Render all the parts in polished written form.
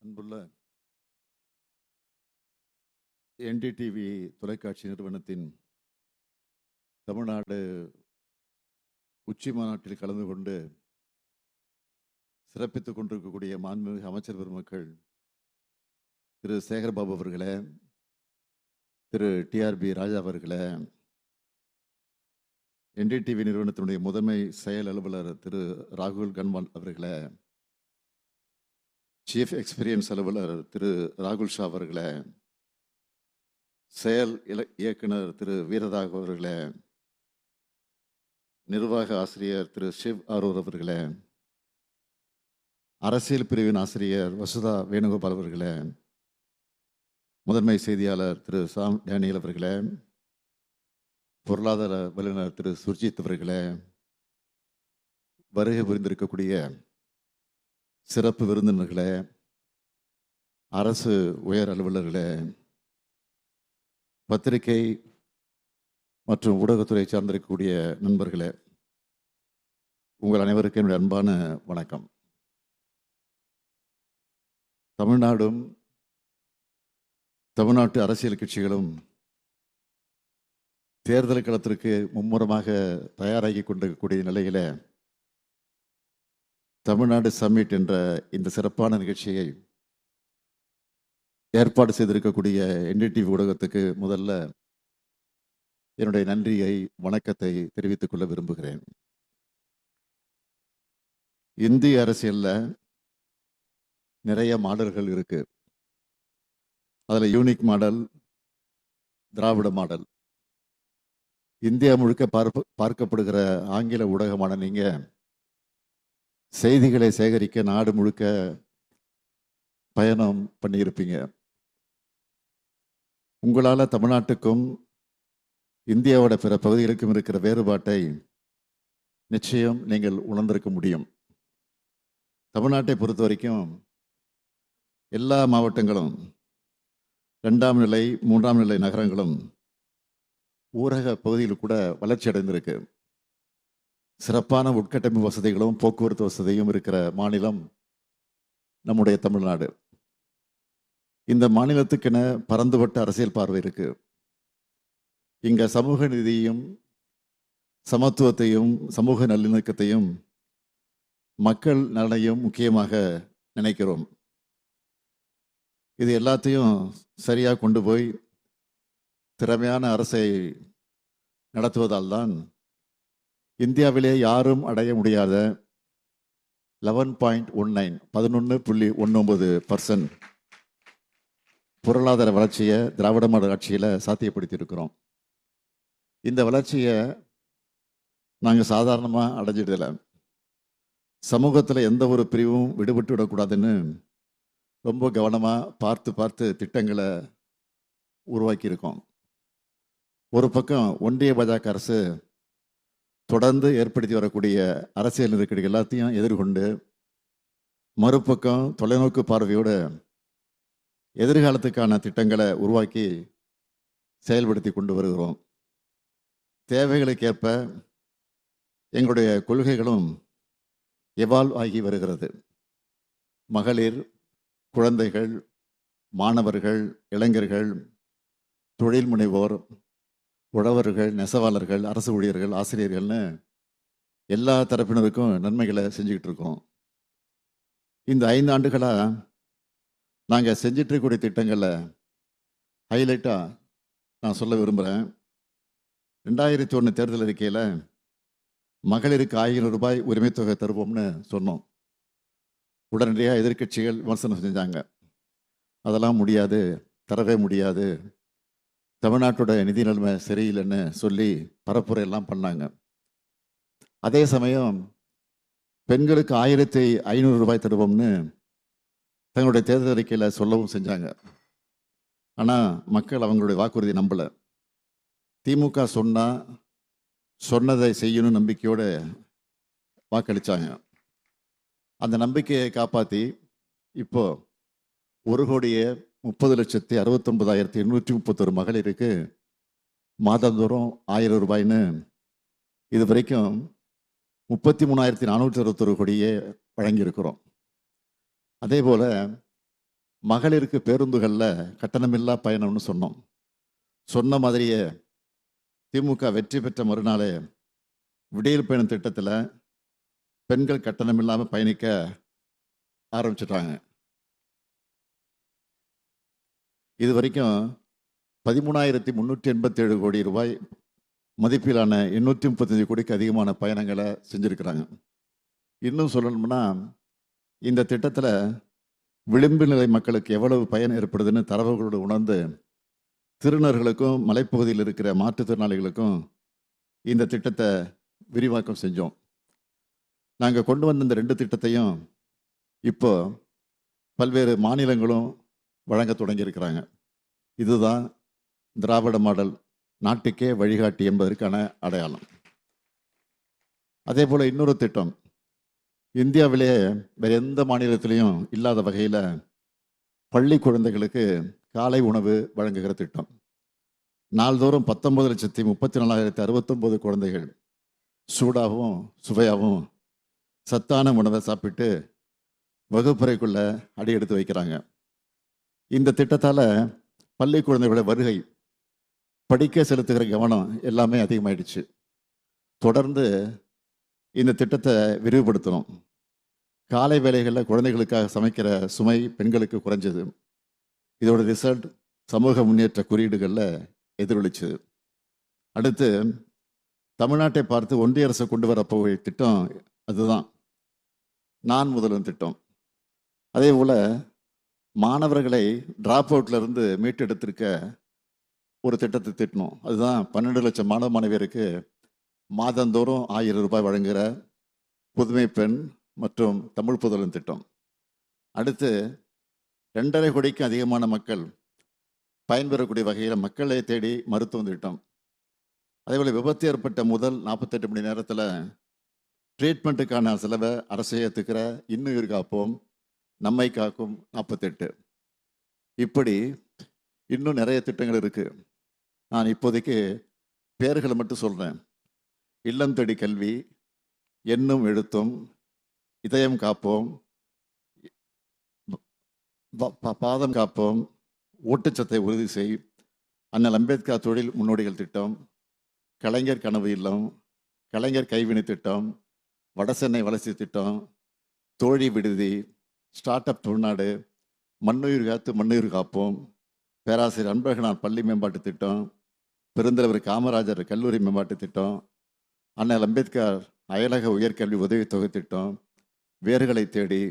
அன்புள்ள என்டிடிவி தொலைக்காட்சி நிறுவனத்தின் தமிழ்நாடு உச்சி மாநாட்டில் கலந்து கொண்டு சிறப்பித்துக் கொண்டிருக்கக்கூடிய மாண்புமிகு அமைச்சர் பெருமக்கள் திரு சேகர்பாபு அவர்களே, திரு டிஆர்பி ராஜா அவர்களே, என்டிடிவி நிறுவனத்தினுடைய முதன்மை செயல் அலுவலர் திரு ராகுல் கன்வால் அவர்களே, சீஃப் எக்ஸ்பீரியன்ஸ் அலுவலர் திரு ராகுல் ஷா அவர்களே, செயல் இயக்குனர் திரு வீரராகவ் அவர்களே, நிர்வாக ஆசிரியர் திரு சிவ் அரூர் அவர்களே, அரசியல் பிரிவின் ஆசிரியர் வசுதா வேணுகோபால் அவர்களே, முதன்மை செய்தியாளர் திரு சாம் டேனியல் அவர்களே, பொருளாதார வல்லுநர் திரு சுர்ஜித் அவர்களே, வருகை புரிந்திருக்கக்கூடிய சிறப்பு விருந்தினர்களே, அரசு உயர் அலுவலர்களே, பத்திரிகை மற்றும் ஊடகத்துறை சார்ந்திருக்கக்கூடிய நண்பர்களே, உங்கள் அனைவருக்கும் என்னுடைய அன்பான வணக்கம். தமிழ்நாடும் தமிழ்நாட்டு அரசியல் கட்சிகளும் தேர்தல் களத்திற்கு மும்முரமாக தயாராகி கொண்டிருக்கக்கூடிய நிலையில தமிழ்நாடு சம்மிட் என்ற இந்த சிறப்பான நிகழ்ச்சியை ஏற்பாடு செய்திருக்கக்கூடிய என்டிடிவி ஊடகத்துக்கு முதல்ல என்னுடைய நன்றியை, வணக்கத்தை தெரிவித்துக் கொள்ள விரும்புகிறேன். இந்திய அரசியல்ல நிறைய மாடல்கள் இருக்கு. அதுல யூனிக் மாடல், திராவிட மாடல். இந்தியா முழுக்க பார்க்கப்படுகிற ஆங்கில ஊடகமான நீங்க செய்திகளை சேகரிக்க நாடு முழுக்க பயணம் பண்ணியிருப்பீங்க. உங்களால் தமிழ்நாட்டுக்கும் இந்தியாவோட பிற பகுதிகளுக்கும் இருக்கிற வேறுபாட்டை நிச்சயம் நீங்கள் உணர்ந்திருக்க முடியும். தமிழ்நாட்டை பொறுத்த வரைக்கும் எல்லா மாவட்டங்களும், 2ஆம் நிலை 3ஆம் நிலை நகரங்களும் ஊரக பகுதியில் கூட வளர்ச்சி அடைந்திருக்கு. சிறப்பான உட்கட்டமைப்பு வசதிகளும் போக்குவரத்து வசதியும் இருக்கிற மாநிலம் நம்முடைய தமிழ்நாடு. இந்த மாநிலத்துக்கென பரந்துபட்ட அரசியல் பார்வை இருக்கு. இங்க சமூக நீதியையும் சமத்துவத்தையும் சமூக நல்லிணக்கத்தையும் மக்கள் நலனையும் முக்கியமாக நினைக்கிறோம். இது எல்லாத்தையும் சரியா கொண்டு போய் திறமையான அரசை நடத்துவதால் தான் இந்தியாவிலே யாரும் அடைய முடியாத 11.19% பொருளாதார வளர்ச்சியை திராவிட மாடல் ஆட்சியில் சாத்தியப்படுத்தி இருக்கிறோம். இந்த வளர்ச்சியை நாங்கள் சாதாரணமாக அடைஞ்சிடல. சமூகத்தில் எந்த ஒரு பிரிவும் விடுபட்டு விடக்கூடாதுன்னு ரொம்ப கவனமாக பார்த்து திட்டங்களை உருவாக்கியிருக்கோம். ஒரு பக்கம் ஒன்றிய பாஜக அரசு தொடர்ந்து ஏற்படுத்தி வரக்கூடிய அரசியல் நெருக்கடி எல்லாத்தையும் எதிர்கொண்டு, மறுபக்கம் தொலைநோக்கு பார்வையோடு எதிர்காலத்துக்கான திட்டங்களை உருவாக்கி செயல்படுத்தி கொண்டு வருகிறோம். தேவைகளுக்கேற்ப எங்களுடைய கொள்கைகளும் எவால்வ் ஆகி வருகிறது. மகளிர், குழந்தைகள், மாணவர்கள், இளைஞர்கள், தொழில் முனைவோர், உழவர்கள், நெசவாளர்கள், அரசு ஊழியர்கள், ஆசிரியர்கள்னு எல்லா தரப்பினருக்கும் நன்மைகளை செஞ்சுக்கிட்டு இருக்கோம். இந்த 5 ஆண்டுகளாக நாங்கள் செஞ்சிட்டு இருக்கக்கூடிய திட்டங்களில் ஹைலைட்டாக நான் சொல்ல விரும்புகிறேன். 2001 தேர்தல் அறிக்கையில் மகளிருக்கு 1000 ரூபாய் உரிமை தொகை தருவோம்னு சொன்னோம். உடனடியாக எதிர்க்கட்சிகள் விமர்சனம் செஞ்சாங்க. அதெல்லாம் முடியாது, தரவே முடியாது, தமிழ்நாட்டோட நிதி நிலைமை சரியில்லைன்னு சொல்லி பரப்புரையெல்லாம் பண்ணாங்க. அதே சமயம் பெண்களுக்கு 1500 ரூபாய் தருவோம்னு தங்களுடைய தேர்தல் அறிக்கையில் சொல்லவும் செஞ்சாங்க. ஆனால் மக்கள் அவங்களுடைய வாக்குறுதி நம்பலை. திமுக சொன்னதை செய்யணும் நம்பிக்கையோடு வாக்களித்தாங்க. அந்த நம்பிக்கையை காப்பாற்றி இப்போ 1,30,69,831 மகளிருக்கு மாதந்தோறும் 1000 ரூபாய்ன்னு இது வரைக்கும் 33,461 கோடியே வழங்கியிருக்கிறோம். அதே போல் மகளிருக்கு பேருந்துகளில் கட்டணமில்லா பயணம்னு சொன்னோம். சொன்ன மாதிரியே திமுக வெற்றி பெற்ற மறுநாளே விடியல் பயணம் திட்டத்தில் பெண்கள் கட்டணம் இல்லாமல் பயணிக்க ஆரம்பிச்சிட்டாங்க. இது வரைக்கும் 13,387 கோடி ரூபாய் மதிப்பிலான 835 கோடிக்கு அதிகமான பயணங்களை செஞ்சுருக்கிறாங்க. இன்னும் சொல்லணும்னா இந்த திட்டத்தில் விளிம்பு நிலை மக்களுக்கு எவ்வளவு பயன் ஏற்படுதுன்னு தரவுகளோடு உணர்ந்து திருநர்களுக்கும் மலைப்பகுதியில் இருக்கிற மாற்றுத்திறனாளிகளுக்கும் இந்த திட்டத்தை விரிவாக்கம் செஞ்சோம். நாங்கள் கொண்டு வந்த இந்த 2 திட்டத்தையும் இப்போ பல்வேறு மாநிலங்களும் வழங்க தொடங்கியிருக்கிறாங்க. இதுதான் திராவிட மாடல் நாட்டுக்கே வழிகாட்டி என்பதற்கான அடையாளம். அதே போல் இன்னொரு திட்டம் இந்தியாவிலேயே வேறு எந்த மாநிலத்திலையும் இல்லாத வகையில் பள்ளி குழந்தைகளுக்கு காலை உணவு வழங்குகிற திட்டம். நாள்தோறும் 19,34,069 குழந்தைகள் சூடாகவும் சுவையாகவும் சத்தான உணவை சாப்பிட்டு வகுப்பறைக்குள்ள அடி எடுத்து வைக்கிறாங்க. இந்த திட்டத்தால் பள்ளி குழந்தைகளோட வருகை, படிக்க செலுத்துகிற கவனம் எல்லாமே அதிகமாயிடுச்சு. தொடர்ந்து இந்த திட்டத்தை விரிவுபடுத்தணும். காலை வேளைகளில் குழந்தைகளுக்காக சமைக்கிற சுமை பெண்களுக்கு குறைஞ்சது. இதோட ரிசல்ட் சமூக முன்னேற்ற குறியீடுகளில் எதிரொலிச்சது. அடுத்து தமிழ்நாட்டை பார்த்து ஒன்றிய அரசு கொண்டு வரப்போகிற திட்டம் அதுதான் நான் முதல்வன் திட்டம். அதே போல் மாணவர்களை டிராப் அவுட்லேருந்து மீட்டெடுத்திருக்க ஒரு திட்டத்தை திட்டணும். அதுதான் 12 லட்சம் மாணவ மாணவியருக்கு மாதந்தோறும் 1000 ரூபாய் வழங்குகிற புதுமை பெண் மற்றும் தமிழ் புதல்வன் திட்டம். அடுத்து 2.5 கோடிக்கு அதிகமான மக்கள் பயன்பெறக்கூடிய வகையில் மக்களை தேடி மருத்துவம் திட்டம். அதேபோல் விபத்து ஏற்பட்ட முதல் 48 மணி நேரத்தில் ட்ரீட்மெண்ட்டுக்கான செலவை அரசை ஏற்றுக்கிற இன்னுயிர் காப்போம், நம்மை காக்கும் 48. இப்படி இன்னும் நிறைய திட்டங்கள் இருக்குது. நான் இப்போதைக்கு பேர்களை மட்டும் சொல்கிறேன். இல்லம் தேடி கல்வி, எண்ணும் எழுத்தும், இதயம் காப்போம், பாதம் காப்போம், ஊட்டச்சத்தை உறுதி செய், அண்ணல் அம்பேத்கர் தொழில் முன்னோடிகள் திட்டம், கலைஞர் கனவு இல்லம், கலைஞர் கைவினை திட்டம், வடசென்னை வளர்ச்சி திட்டம், தோழி விடுதி, ஸ்டார்ட் அப் தமிழ்நாடு, மண்ணுயிர் காத்து மண்ணுயிர் காப்போம், பேராசிரியர் அன்பழகனார் பள்ளி மேம்பாட்டு திட்டம், பெருந்தலைவர் காமராஜர் கல்லூரி மேம்பாட்டு திட்டம், அண்ணல் அம்பேத்கர் அயலக உயர்கல்வி உதவித்தொகை திட்டம், வேர்களை தேடி,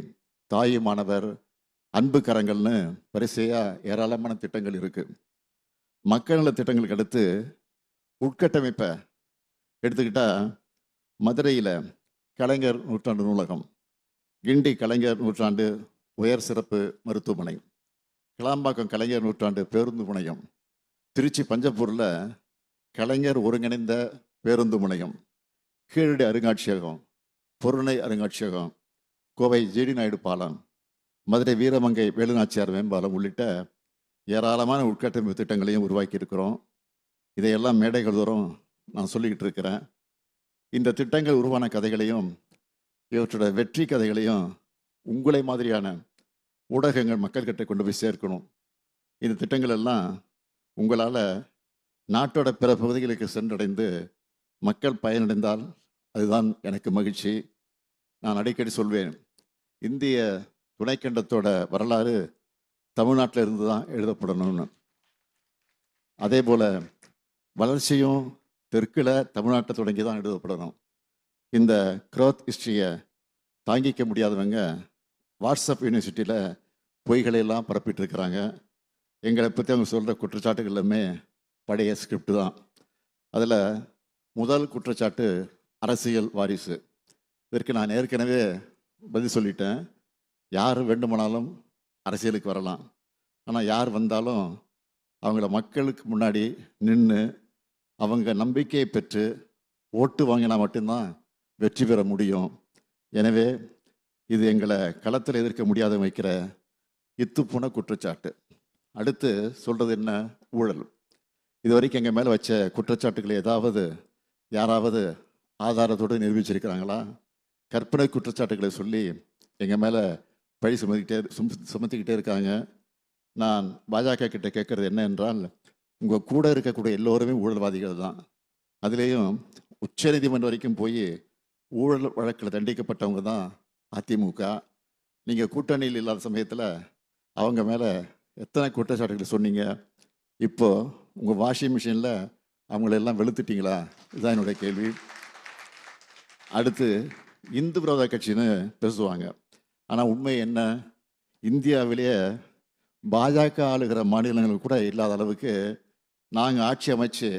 தாய் மாணவர், அன்பு கரங்கள்னு வரிசையாக ஏராளமான திட்டங்கள் இருக்குது. மக்கள் நல திட்டங்களுக்கு அடுத்து உட்கட்டமைப்பை எடுத்துக்கிட்டால் மதுரையில் கலைஞர் நூற்றாண்டு நூலகம், கிண்டி கலைஞர் நூற்றாண்டு உயர் சிறப்பு மருத்துவமனை, கிளாம்பாக்கம் கலைஞர் நூற்றாண்டு பேருந்து முனையம், திருச்சி பஞ்சப்பூரில் கலைஞர் ஒருங்கிணைந்த பேருந்து முனையம், கீழடி அருங்காட்சியகம், பொருணை அருங்காட்சியகம், கோவை ஜிடி நாயுடு பாலம், மதுரை வீரமங்கை வேலுநாச்சியார் மேம்பாலம் உள்ளிட்ட ஏராளமான உட்கட்டமைப்பு திட்டங்களையும் உருவாக்கி இருக்கிறோம். இதையெல்லாம் மேடைகள் தோறும் நான் சொல்லிக்கிட்டு இருக்கிறேன். இந்த திட்டங்கள் உருவான கதைகளையும் இவற்றோட வெற்றி கதைகளையும் உங்களை மாதிரியான ஊடகங்கள் மக்கள்கிட்ட கொண்டு போய் சேர்க்கணும். இந்த திட்டங்கள் எல்லாம் உங்களால் நாட்டோட பிற பகுதிகளுக்கு சென்றடைந்து மக்கள் பயனடைந்தால் அதுதான் எனக்கு மகிழ்ச்சி. நான் அடிக்கடி சொல்வேன், இந்திய துணைக்கண்டத்தோட வரலாறு தமிழ்நாட்டில் இருந்து தான் எழுதப்படணும்னு. அதே போல் வளர்ச்சியும் தெற்கில் தமிழ்நாட்டை தொடங்கி தான் எழுதப்படணும். இந்த க்ரோத் ஹிஸ்ட்ரியை தாங்கிக்க முடியாதவங்க வாட்ஸ்அப் யூனிவர்சிட்டியில் பொய்களையெல்லாம் பரப்பிட்டு இருக்கிறாங்க. எங்களை பற்றி அவங்க சொல்கிற குற்றச்சாட்டுகள் எல்லாமே பழைய ஸ்கிரிப்ட் தான். அதில் முதல் குற்றச்சாட்டு அரசியல் வாரிசு. இதற்கு நான் ஏற்கனவே பதில் சொல்லிட்டேன். யார் வேண்டுமானாலும் அரசியலுக்கு வரலாம், ஆனால் யார் வந்தாலும் அவங்கள மக்களுக்கு முன்னாடி நின்று அவங்க நம்பிக்கையை பெற்று ஓட்டு வாங்கினா மட்டும்தான் வெற்றி பெற முடியும். எனவே இது எங்களை களத்தில் எதிர்க்க முடியாத வைக்கிற இத்துப்போன குற்றச்சாட்டு. அடுத்து சொல்கிறது என்ன? ஊழல். இது வரைக்கும் எங்கள் மேலே வச்ச குற்றச்சாட்டுகளை யாராவது ஆதாரத்தோடு நிரூபிச்சிருக்கிறாங்களா? கற்பனை குற்றச்சாட்டுகளை சொல்லி எங்கள் மேலே பழி சுமத்திக்கிட்டே இருக்காங்க. நான் பாஜக கிட்ட கேட்கறது என்ன என்றால், உங்கள் கூட இருக்கக்கூடிய எல்லோருமே ஊழல்வாதிகள் தான். அதுலேயும் உச்சநீதிமன்றம் வரைக்கும் போய் ஊழல் வழக்கில் தண்டிக்கப்பட்டவங்க தான் அதிமுக. நீங்கள் கூட்டணியில் இல்லாத சமயத்தில் அவங்க மேலே எத்தனை குற்றச்சாட்டுகள் சொன்னீங்க? இப்போ உங்கள் வாஷிங் மிஷினில் அவங்களெல்லாம் வெளுத்துட்டீங்களா? இதுதான் என்னுடைய கேள்வி. அடுத்து இந்து விரோத கட்சின்னு பேசுவாங்க. ஆனால் உண்மை என்ன? இந்தியாவிலேயே பாஜக ஆளுகிற மாநிலங்கள் கூட இல்லாத அளவுக்கு நாங்கள் ஆட்சி அமைச்சு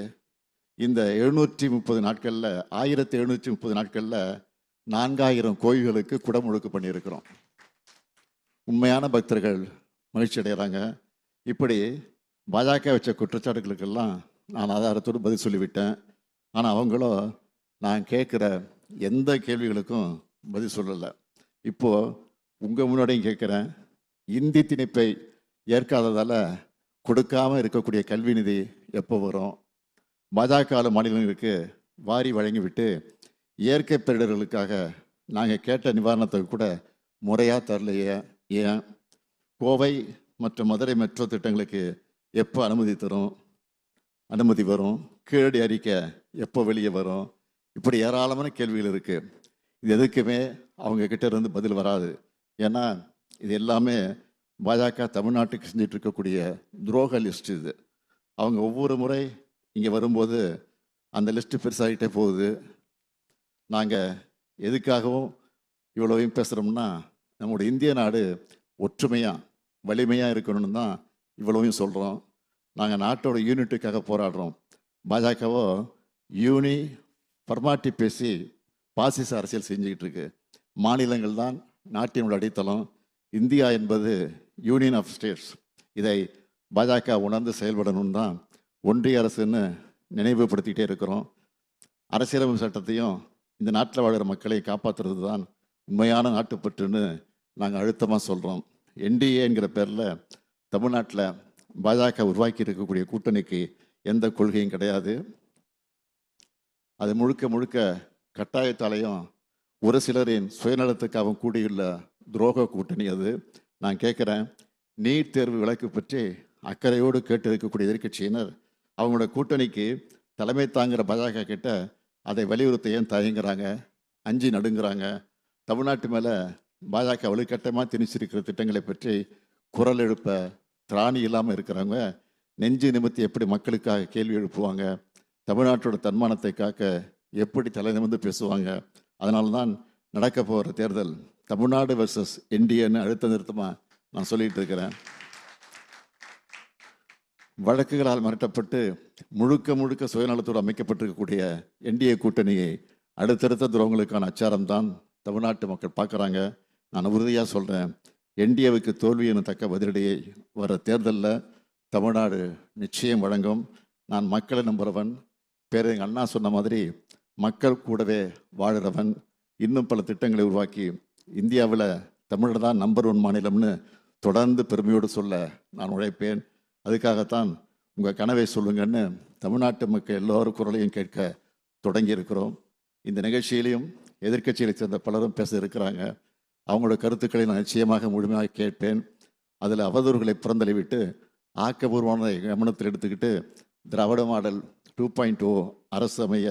இந்த 730 நாட்களில் 1730 நாட்களில் 4000 கோயில்களுக்கு குடமுழுக்கு பண்ணியிருக்கிறோம். உண்மையான பக்தர்கள் மகிழ்ச்சி அடைகிறாங்க. இப்படி பாஜக வச்ச குற்றச்சாட்டுகளுக்கெல்லாம் நான் ஆதாரத்தோடு பதில் சொல்லிவிட்டேன். ஆனால் அவங்களோ நான் கேட்குற எந்த கேள்விகளுக்கும் பதில் சொல்லலை. இப்போது உங்கள் முன்னாடியும் கேட்குறேன், இந்தி திணிப்பை ஏற்காததால் கொடுக்காமல் இருக்கக்கூடிய கல்வி நிதி எப்போ வரும்? பாஜக மாநிலங்களுக்கு வாரி வழங்கிவிட்டு இயற்கை பேரிடர்களுக்காக நாங்கள் கேட்ட நிவாரணத்தை கூட முறையாக தரலையே ஏன்? கோவை மற்றும் மதுரை மெட்ரோ திட்டங்களுக்கு எப்போ அனுமதி வரும்? கீழடி அறிக்கை எப்போ வெளியே வரும்? இப்படி ஏராளமான கேள்விகள் இருக்குது. இது எதுக்குமே அவங்க கிட்ட இருந்து பதில் வராது. ஏன்னா இது எல்லாமே பாஜக தமிழ்நாட்டுக்கு செஞ்சுட்டு இருக்கக்கூடிய துரோக லிஸ்ட். இது அவங்க ஒவ்வொரு முறை இங்கே வரும்போது அந்த லிஸ்ட்டு பெருசாகிட்டே போகுது. நாங்கள் எதுக்காகவும் இவ்வளோவையும் பேசுகிறோம்னா, நம்முடைய இந்திய நாடு ஒற்றுமையாக வலிமையாக இருக்கணும்னு தான் இவ்வளவையும் சொல்கிறோம். நாங்கள் நாட்டோட யூனிட்டுக்காக போராடுறோம். பாஜகவோ ஃபார்மாலிட்டி பேசி பாசிச அரசியல் செஞ்சுக்கிட்டு இருக்கு. மாநிலங்கள் தான் நாட்டினோட அடித்தளம். இந்தியா என்பது யூனியன் ஆஃப் ஸ்டேட்ஸ். இதை பாஜக உணர்ந்து செயல்படணும்னு தான் ஒன்றிய அரசுன்னு நினைவுபடுத்திக்கிட்டே இருக்கிறோம். அரசியலமைப்பு சட்டத்தையும் இந்த நாட்டில் வாழ்கிற மக்களை காப்பாற்றுறது தான் உண்மையான நாட்டுப்பற்றுன்னு நாங்கள் அழுத்தமாக சொல்கிறோம். என்டிஏ என்கிற பேரில் தமிழ்நாட்டில் பாஜக உருவாக்கி இருக்கக்கூடிய கூட்டணிக்கு எந்த கொள்கையும் கிடையாது. அது முழுக்க முழுக்க கட்டாயத்தாலையும் ஒரு சிலரின் சுயநலத்துக்காக கூடியுள்ள துரோக கூட்டணி அது. நான் கேட்குறேன், நீட் தேர்வு விலக்கு பற்றி அக்கறையோடு கேட்டு இருக்கக்கூடிய எதிர்க்கட்சியினர் அவங்களோட கூட்டணிக்கு தலைமை தாங்குகிற பாஜக கிட்ட அதை வலியுறுத்த ஏன் தயங்குறாங்க, அஞ்சி நடுங்கிறாங்க? தமிழ்நாட்டு மேலே பாஜக வலுக்கட்டமாக திணிச்சிருக்கிற திட்டங்களை பற்றி குரல் எழுப்ப திராணி இல்லாமல் இருக்கிறவங்க நெஞ்சு நிமித்தி எப்படி மக்களுக்காக கேள்வி எழுப்புவாங்க? தமிழ்நாட்டோட தன்மானத்தை காக்க எப்படி தலை நிமிர்ந்து பேசுவாங்க? அதனால தான் நடக்க போகிற தேர்தல் தமிழ்நாடு வெர்சஸ் என்டிஏன்னு அழுத்த நிறுத்தமாக நான் சொல்லிட்டு இருக்கிறேன். வழக்குகளால் மிரட்டப்பட்டு முழுக்க முழுக்க சுயநலத்தோடு அமைக்கப்பட்டிருக்கக்கூடிய என்டிஏ கூட்டணியை அடுத்தடுத்த துரோகங்களுக்கான அச்சாரம் தான் தமிழ்நாட்டு மக்கள் பார்க்குறாங்க. நான் உறுதியாக சொல்கிறேன், என்டிஏவுக்கு தோல்வியின் தக்க பதிலடியை வர தேர்தலில் தமிழ்நாடு நிச்சயம் வழங்கும். நான் மக்களை நம்புகிறவன். எங்கள் அண்ணா சொன்ன மாதிரி மக்கள் கூடவே வாழுறவன். இன்னும் பல திட்டங்களை உருவாக்கி இந்தியாவில் தமிழ்நாடு தான் நம்பர் 1 மாநிலம்னு தொடர்ந்து பெருமையோடு சொல்ல நான் உழைப்பேன். அதுக்காகத்தான் உங்கள் கனவை சொல்லுங்கன்னு தமிழ்நாட்டு மக்கள் எல்லோரும் குரலையும் கேட்க தொடங்கி இருக்கிறோம். இந்த நிகழ்ச்சியிலையும் எதிர்க்கட்சிகளை சேர்ந்த பலரும் பேச இருக்கிறாங்க. அவங்களோட கருத்துக்களை நான் நிச்சயமாக முழுமையாக கேட்பேன். அதில் அவதூறுகளை புறந்தள்ளிவிட்டு ஆக்கப்பூர்வமான கவனத்தில் எடுத்துக்கிட்டு திராவிட மாடல் 2.0 அரசு அமைய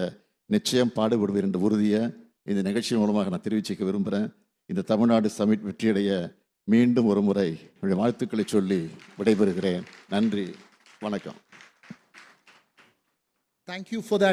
நிச்சயம் பாடுபடுவேன் என்ற உறுதியை இந்த நிகழ்ச்சி மூலமாக நான் தெரிவிச்சுக்க விரும்புகிறேன். இந்த தமிழ்நாடு சமிட் வெற்றியடைய மீண்டும் ஒரு முறை என்னுடைய வாழ்த்துக்களை சொல்லி விடைபெறுகிறேன். நன்றி, வணக்கம். Thank you for that.